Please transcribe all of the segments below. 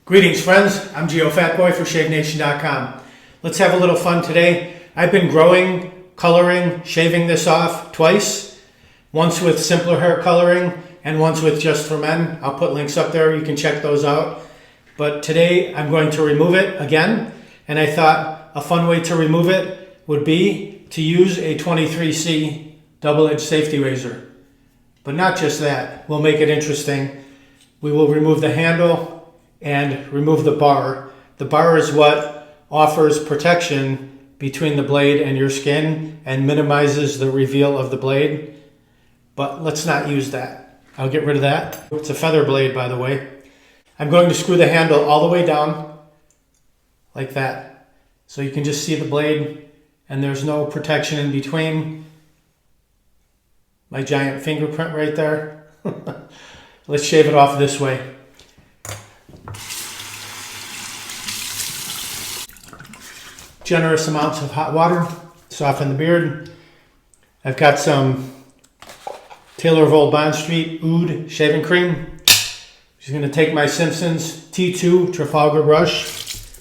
Greetings friends, I'm Geofatboy for ShaveNation.com. Let's have a little fun today. I've been growing, coloring, shaving this off twice. Once with simpler hair coloring and once with just for men. I'll put links up there, you can check those out. But today I'm going to remove it again, and I thought a fun way to remove it would be to use a 23C double-edged safety razor. But not just that, we'll make it interesting. We will remove the handle and remove the bar. The bar is what offers protection between the blade and your skin and minimizes the reveal of the blade. But let's not use that. I'll get rid of that. It's a feather blade, by the way. I'm going to screw the handle all the way down like that. So you can just see the blade and there's no protection in between. My giant fingerprint right there. Let's shave it off this way. Generous amounts of hot water, soften the beard. I've got some Taylor of Old Bond Street Oud Shaving Cream. Just going to take my Simpsons T2 Trafalgar brush,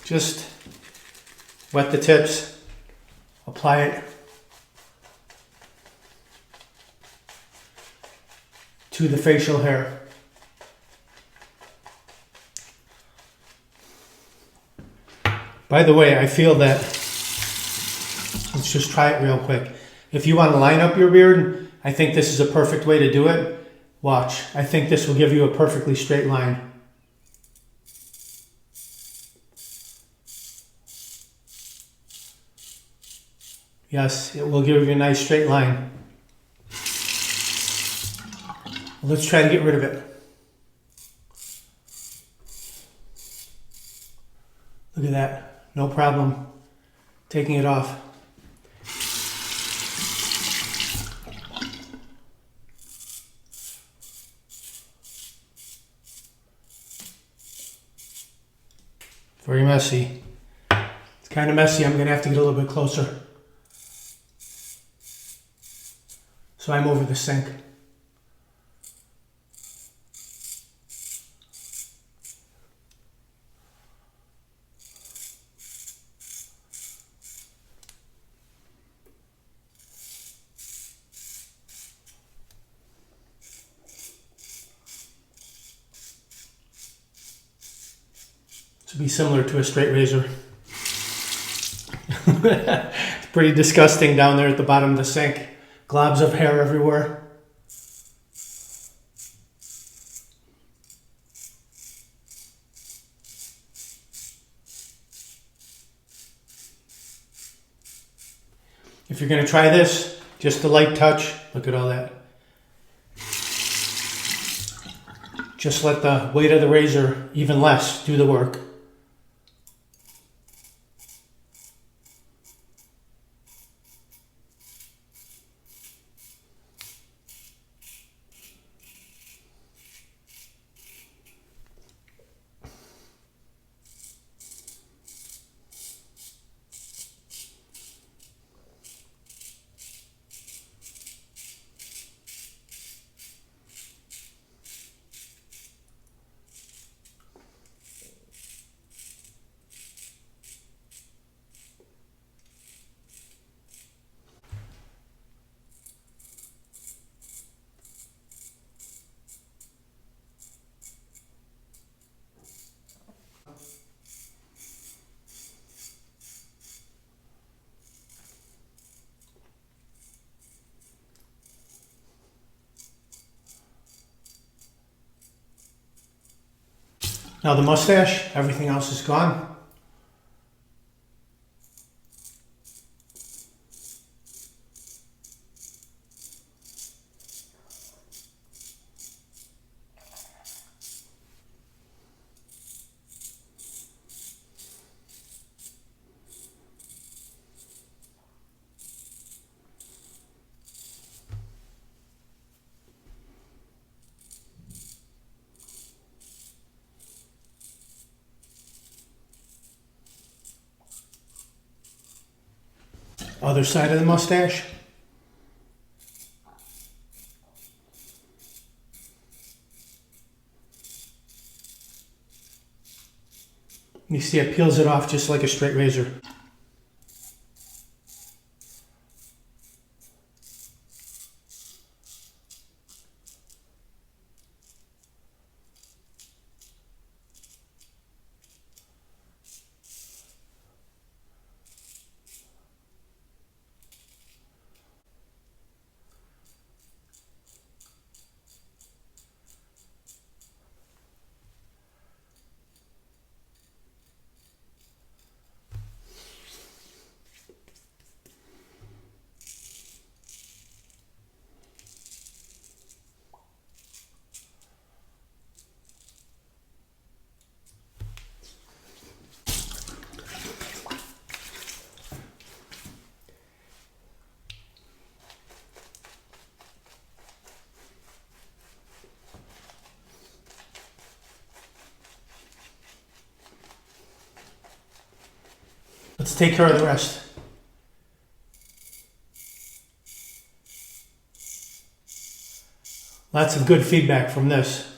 just wet the tips, apply it to the facial hair. By the way, I feel that, let's just try it real quick. If you want to line up your beard, I think this is a perfect way to do it. Watch, I think this will give you a perfectly straight line. Yes, it will give you a nice straight line. Let's try to get rid of it. Look at that. No problem taking it off. Very messy. It's kind of messy. I'm going to have to get a little bit closer. So I'm over the sink. To be similar to a straight razor. It's pretty disgusting down there at the bottom of the sink. Globs of hair everywhere. If you're going to try this, just a light touch. Look at all that. Just let the weight of the razor, even less, do the work. Now the mustache, everything else is gone. Other side of the mustache. You see it peels it off just like a straight razor. Let's take care of the rest. Lots of good feedback from this.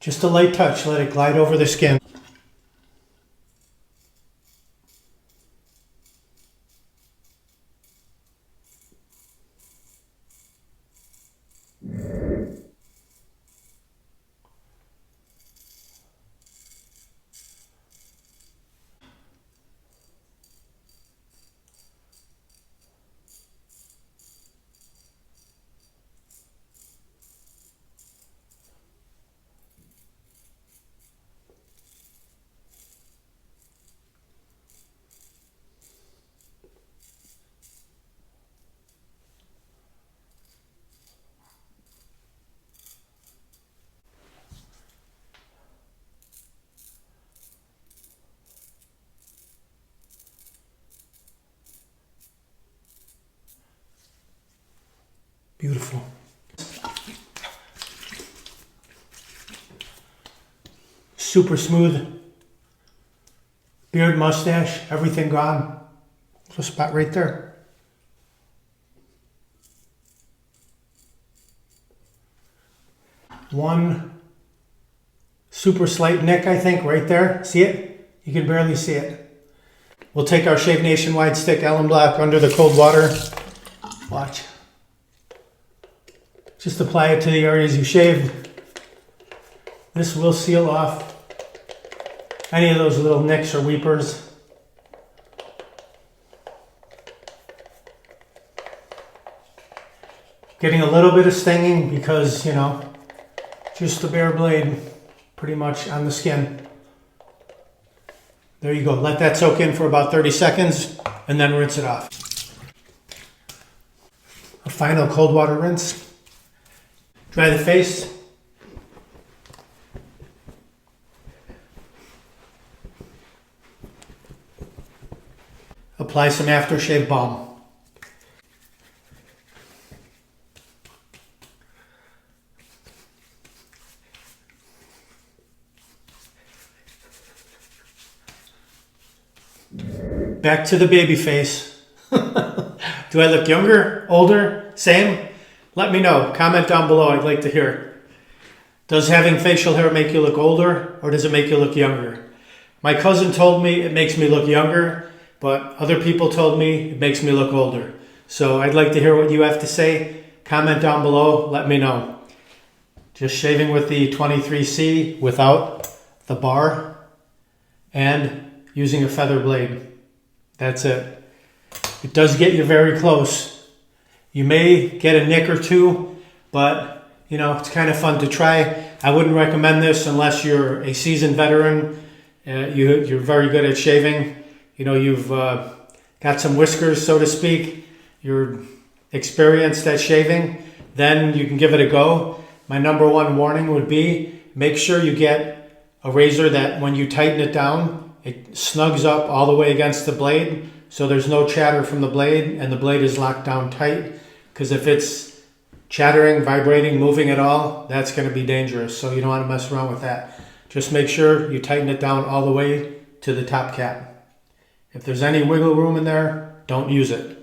Just a light touch, let it glide over the skin. Beautiful. Super smooth. Beard, mustache, everything gone. Little spot right there. One super slight nick, I think, right there. See it? You can barely see it. We'll take our Shave Nationwide stick Alum block under the cold water. Watch. Just apply it to the areas you shaved. This will seal off any of those little nicks or weepers. Getting a little bit of stinging because, you know, just the bare blade pretty much on the skin. There you go. Let that soak in for about 30 seconds and then rinse it off. A final cold water rinse. Dry the face. Apply some aftershave balm. Back to the baby face. Do I look younger, older, same? Let me know. Comment down below. I'd like to hear it. Does having facial hair make you look older or does it make you look younger? My cousin told me it makes me look younger, but other people told me it makes me look older. So I'd like to hear what you have to say. Comment down below, let me know. Just shaving with the 23C without the bar and using a feather blade. That's it. It does get you very close. You may get a nick or two, but you know, it's kind of fun to try. I wouldn't recommend this unless you're a seasoned veteran. You're very good at shaving. You know, you've got some whiskers, so to speak. You're experienced at shaving. Then you can give it a go. My number one warning would be make sure you get a razor that when you tighten it down, it snugs up all the way against the blade, so there's no chatter from the blade and the blade is locked down tight. Because if it's chattering, vibrating, moving at all, that's going to be dangerous. So you don't want to mess around with that. Just make sure you tighten it down all the way to the top cap. If there's any wiggle room in there, don't use it.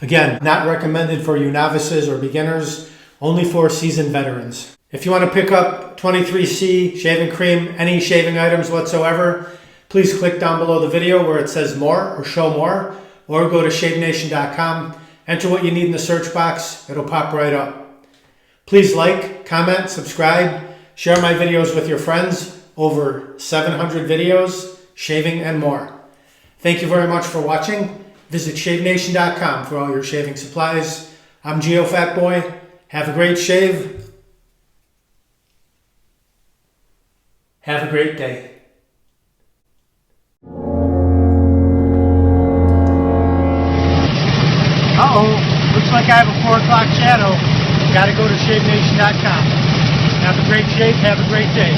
Again, not recommended for you novices or beginners, only for seasoned veterans. If you want to pick up 23C shaving cream, any shaving items whatsoever, please click down below the video where it says more or show more, or go to shavenation.com. Enter what you need in the search box. It'll pop right up. Please like, comment, subscribe, share my videos with your friends. Over 700 videos, shaving and more. Thank you very much for watching. Visit shavenation.com for all your shaving supplies. I'm Geofatboy. Have a great shave. Have a great day. Uh-oh, looks like I have a 4 o'clock shadow. Gotta go to shavenation.com. Have a great shave, have a great day.